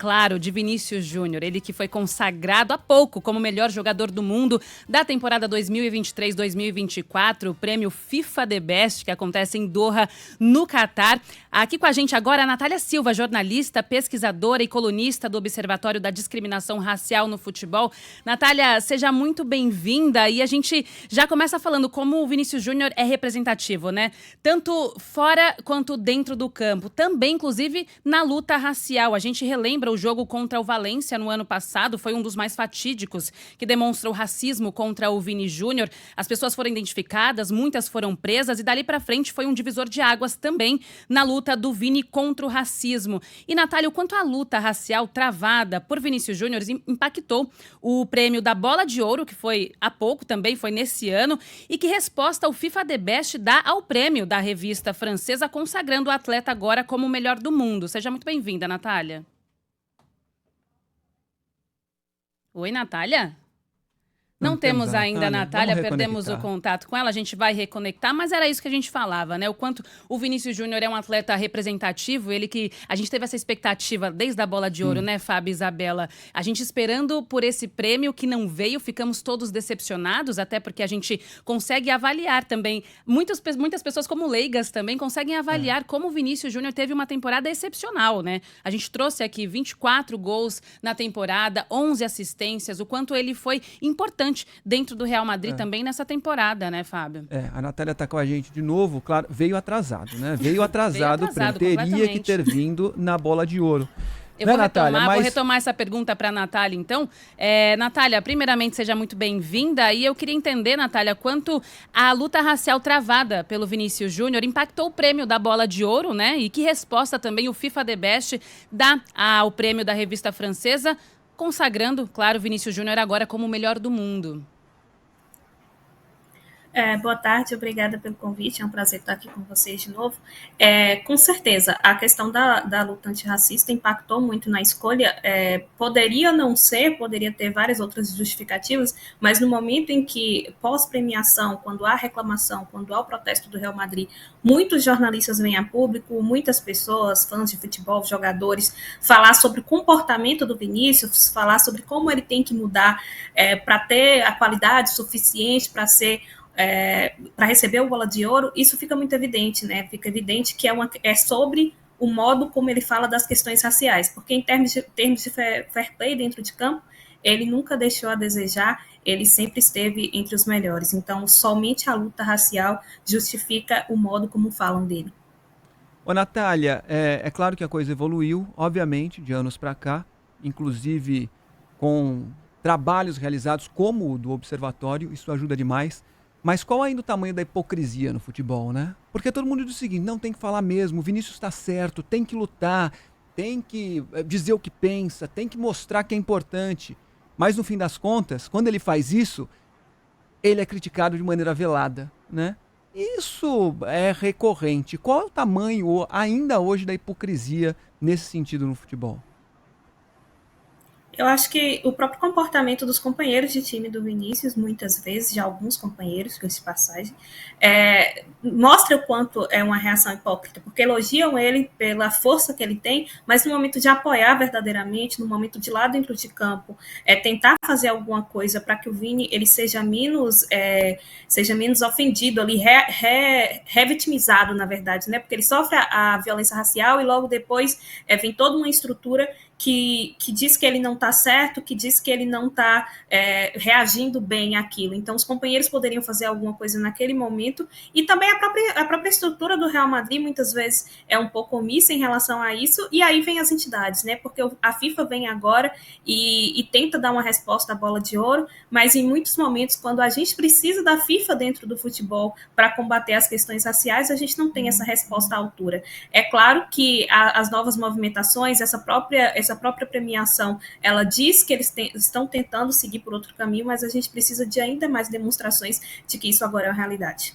Claro, de Vinícius Júnior, ele que foi consagrado há pouco como o melhor jogador do mundo da temporada 2023-2024, o prêmio FIFA The Best, que acontece em Doha, no Catar. Aqui com a gente agora a Natália Silva, jornalista, pesquisadora e colunista do Observatório da Discriminação Racial no Futebol. Natália, seja muito bem-vinda, e a gente já começa falando como o Vinícius Júnior é representativo, né? Tanto fora quanto dentro do campo, também inclusive na luta racial. A gente relembra o jogo contra o Valência no ano passado, foi um dos mais fatídicos, que demonstra o racismo contra o Vini Júnior. As pessoas foram identificadas, muitas foram presas, e dali pra frente foi um divisor de águas também na luta do Vini contra o racismo. E, Natália, o quanto a luta racial travada por Vinícius Júnior impactou o prêmio da Bola de Ouro, que foi há pouco também, foi nesse ano, e que resposta o FIFA The Best dá ao prêmio da revista francesa, consagrando o atleta agora como o melhor do mundo. Seja muito bem-vinda, Natália. Oi, Natália? Não temos ainda a Natália, perdemos o contato com ela, a gente vai reconectar, mas era isso que a gente falava, né? O quanto o Vinícius Júnior é um atleta representativo, ele que... A gente teve essa expectativa desde a Bola de Ouro, né, Fábio e Isabela? A gente esperando por esse prêmio que não veio, ficamos todos decepcionados, até porque a gente consegue avaliar também. Muitas pessoas, como leigas também, conseguem avaliar como o Vinícius Júnior teve uma temporada excepcional, né? A gente trouxe aqui 24 gols na temporada, 11 assistências, o quanto ele foi importante dentro do Real Madrid também nessa temporada, né, Fábio? A Natália tá com a gente de novo, claro, veio atrasado, né? Veio atrasado, teria que ter vindo na Bola de Ouro. Vou retomar essa pergunta para a Natália, então. Natália, primeiramente, seja muito bem-vinda. E eu queria entender, Natália, quanto a luta racial travada pelo Vinícius Júnior impactou o prêmio da Bola de Ouro, né? E que resposta também o FIFA The Best dá ao prêmio da revista francesa, consagrando, claro, Vinícius Júnior agora como o melhor do mundo. Boa tarde, obrigada pelo convite, é um prazer estar aqui com vocês de novo. Com certeza, a questão da luta antirracista impactou muito na escolha, poderia não ser, poderia ter várias outras justificativas, mas no momento em que, pós-premiação, quando há reclamação, quando há o protesto do Real Madrid, muitos jornalistas vêm a público, muitas pessoas, fãs de futebol, jogadores, falar sobre o comportamento do Vinícius, falar sobre como ele tem que mudar para ter a qualidade suficiente para ser para receber o Bola de Ouro, isso fica muito evidente, né? Fica evidente que é sobre o modo como ele fala das questões raciais, porque em termos de fair play dentro de campo, ele nunca deixou a desejar, ele sempre esteve entre os melhores. Então, somente a luta racial justifica o modo como falam dele. Ô, Natália, é claro que a coisa evoluiu, obviamente, de anos para cá, inclusive com trabalhos realizados como o do Observatório, isso ajuda demais. Mas qual ainda o tamanho da hipocrisia no futebol, né? Porque todo mundo diz o seguinte, não, tem que falar mesmo, o Vinícius está certo, tem que lutar, tem que dizer o que pensa, tem que mostrar que é importante. Mas no fim das contas, quando ele faz isso, ele é criticado de maneira velada, né? Isso é recorrente. Qual é o tamanho ainda hoje da hipocrisia nesse sentido no futebol? Eu acho que o próprio comportamento dos companheiros de time do Vinícius, muitas vezes, de alguns companheiros, com essa passagem, mostra o quanto é uma reação hipócrita, porque elogiam ele pela força que ele tem, mas no momento de apoiar verdadeiramente, no momento de lá dentro de campo, tentar fazer alguma coisa para que o Vini ele seja menos ofendido, ali, revitimizado, na verdade, né? Porque ele sofre a violência racial e logo depois vem toda uma estrutura que diz que ele não está certo, que diz que ele não está reagindo bem àquilo. Então, os companheiros poderiam fazer alguma coisa naquele momento, e também a própria estrutura do Real Madrid, muitas vezes, é um pouco omissa em relação a isso, e aí vem as entidades, né? Porque a FIFA vem agora e tenta dar uma resposta à Bola de Ouro, mas em muitos momentos, quando a gente precisa da FIFA dentro do futebol para combater as questões raciais, a gente não tem essa resposta à altura. É claro que as novas movimentações, essa própria premiação, ela diz que eles estão tentando seguir por outro caminho, mas a gente precisa de ainda mais demonstrações de que isso agora é uma realidade.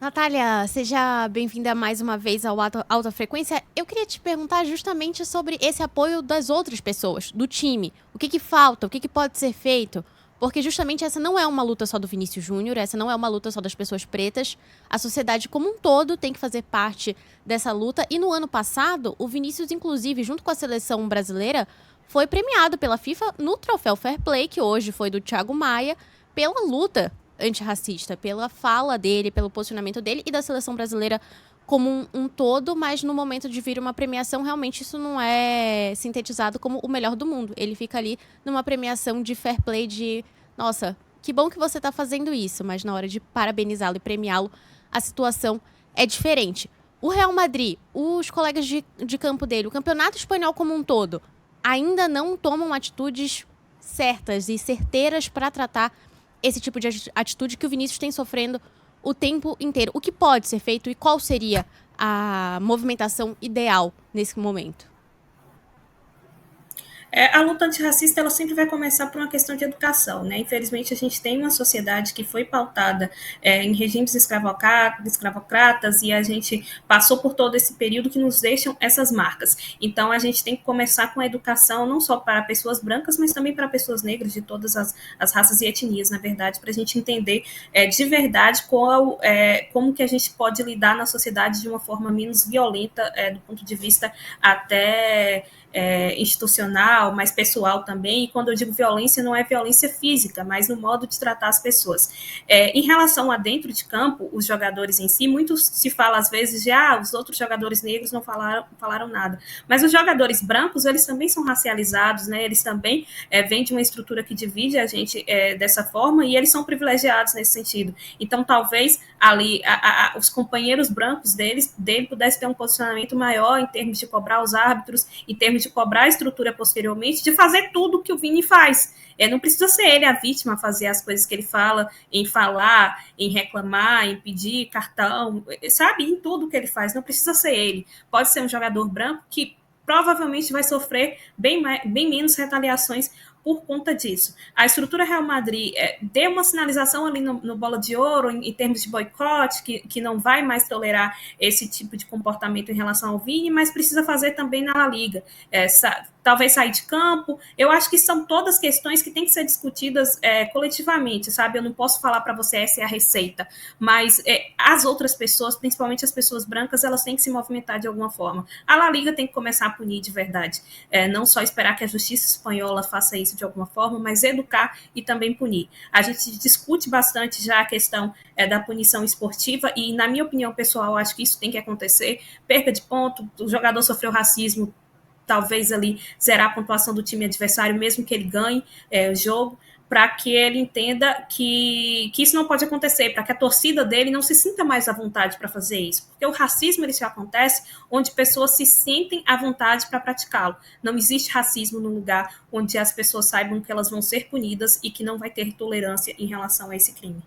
Natália, seja bem-vinda mais uma vez ao Alta Frequência. Eu queria te perguntar justamente sobre esse apoio das outras pessoas, do time. O que falta, o que pode ser feito? Porque justamente essa não é uma luta só do Vinícius Júnior, essa não é uma luta só das pessoas pretas. A sociedade como um todo tem que fazer parte dessa luta. E no ano passado, o Vinícius, inclusive, junto com a seleção brasileira, foi premiado pela FIFA no troféu Fair Play, que hoje foi do Thiago Maia, pela luta antirracista, pela fala dele, pelo posicionamento dele e da seleção brasileira como um todo, mas no momento de vir uma premiação, realmente isso não é sintetizado como o melhor do mundo. Ele fica ali numa premiação de fair play de, nossa, que bom que você está fazendo isso, mas na hora de parabenizá-lo e premiá-lo, a situação é diferente. O Real Madrid, os colegas de campo dele, o campeonato espanhol como um todo, ainda não tomam atitudes certas e certeiras para tratar esse tipo de atitude que o Vinícius tem sofrendo o tempo inteiro. O que pode ser feito e qual seria a movimentação ideal nesse momento? A luta antirracista ela sempre vai começar por uma questão de educação, né? Infelizmente, a gente tem uma sociedade que foi pautada em regimes escravocratas e a gente passou por todo esse período que nos deixam essas marcas. Então, a gente tem que começar com a educação não só para pessoas brancas, mas também para pessoas negras de todas as raças e etnias, na verdade, para a gente entender de verdade como que a gente pode lidar na sociedade de uma forma menos violenta do ponto de vista até institucional, mais pessoal também, e quando eu digo violência, não é violência física, mas no modo de tratar as pessoas. Em relação a dentro de campo, os jogadores em si, muito se fala às vezes de, os outros jogadores negros não falaram nada, mas os jogadores brancos, eles também são racializados, né? Eles também vêm de uma estrutura que divide a gente dessa forma, e eles são privilegiados nesse sentido. Então, talvez ali os companheiros brancos dele pudessem ter um posicionamento maior em termos de cobrar os árbitros, em termos de cobrar a estrutura posteriormente, de fazer tudo que o Vini faz. Não precisa ser ele a vítima a fazer as coisas que ele fala, em falar, em reclamar, em pedir cartão, sabe? Em tudo que ele faz. Não precisa ser ele. Pode ser um jogador branco que provavelmente vai sofrer bem menos retaliações por conta disso. A estrutura Real Madrid deu uma sinalização ali no Bola de Ouro, em termos de boicote, que não vai mais tolerar esse tipo de comportamento em relação ao Vini, mas precisa fazer também na La Liga. Talvez sair de campo. Eu acho que são todas questões que têm que ser discutidas coletivamente, sabe? Eu não posso falar para você essa é a receita, mas as outras pessoas, principalmente as pessoas brancas, elas têm que se movimentar de alguma forma. A La Liga tem que começar a punir de verdade. Não só esperar que a justiça espanhola faça isso de alguma forma, mas educar e também punir. A gente discute bastante já a questão da punição esportiva e, na minha opinião pessoal, acho que isso tem que acontecer. Perca de ponto, o jogador sofreu racismo, talvez ali zerar a pontuação do time adversário, mesmo que ele ganhe o jogo, para que ele entenda que isso não pode acontecer, para que a torcida dele não se sinta mais à vontade para fazer isso. Porque o racismo ele só acontece onde pessoas se sentem à vontade para praticá-lo. Não existe racismo num lugar onde as pessoas saibam que elas vão ser punidas e que não vai ter tolerância em relação a esse crime.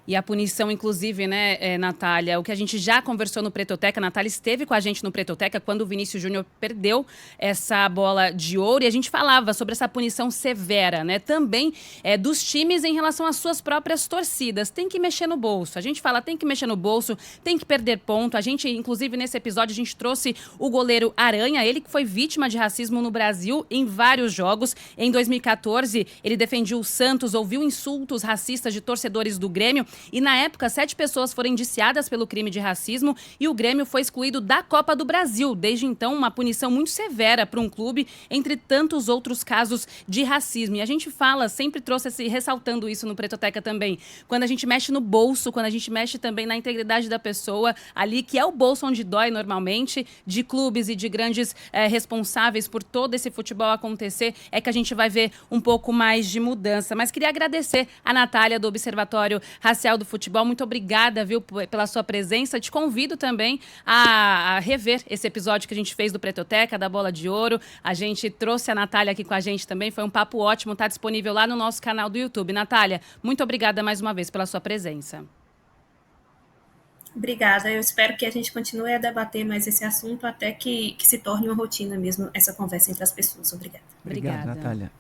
E a punição, inclusive, né, Natália, o que a gente já conversou no Pretoteca, a Natália esteve com a gente no Pretoteca quando o Vinícius Júnior perdeu essa bola de ouro e a gente falava sobre essa punição severa, né, também dos times em relação às suas próprias torcidas. Tem que mexer no bolso. A gente fala, tem que mexer no bolso, tem que perder ponto. A gente, inclusive, nesse episódio, a gente trouxe o goleiro Aranha, ele que foi vítima de racismo no Brasil em vários jogos. Em 2014, ele defendia o Santos, ouviu insultos racistas de torcedores do Grêmio. E na época, 7 pessoas foram indiciadas pelo crime de racismo e o Grêmio foi excluído da Copa do Brasil. Desde então, uma punição muito severa para um clube, entre tantos outros casos de racismo. E a gente fala, sempre trouxe ressaltando isso no Pretoteca também. Quando a gente mexe no bolso, quando a gente mexe também na integridade da pessoa, ali que é o bolso onde dói normalmente, de clubes e de grandes responsáveis por todo esse futebol acontecer, é que a gente vai ver um pouco mais de mudança. Mas queria agradecer a Natália do Observatório Racial do Futebol. Muito obrigada, viu, pela sua presença. Te convido também a rever esse episódio que a gente fez do Pretoteca, da Bola de Ouro. A gente trouxe a Natália aqui com a gente também. Foi um papo ótimo. Está disponível lá no nosso canal do YouTube. Natália, muito obrigada mais uma vez pela sua presença. Obrigada. Eu espero que a gente continue a debater mais esse assunto até que se torne uma rotina mesmo, essa conversa entre as pessoas. Obrigada. Obrigado, Natália.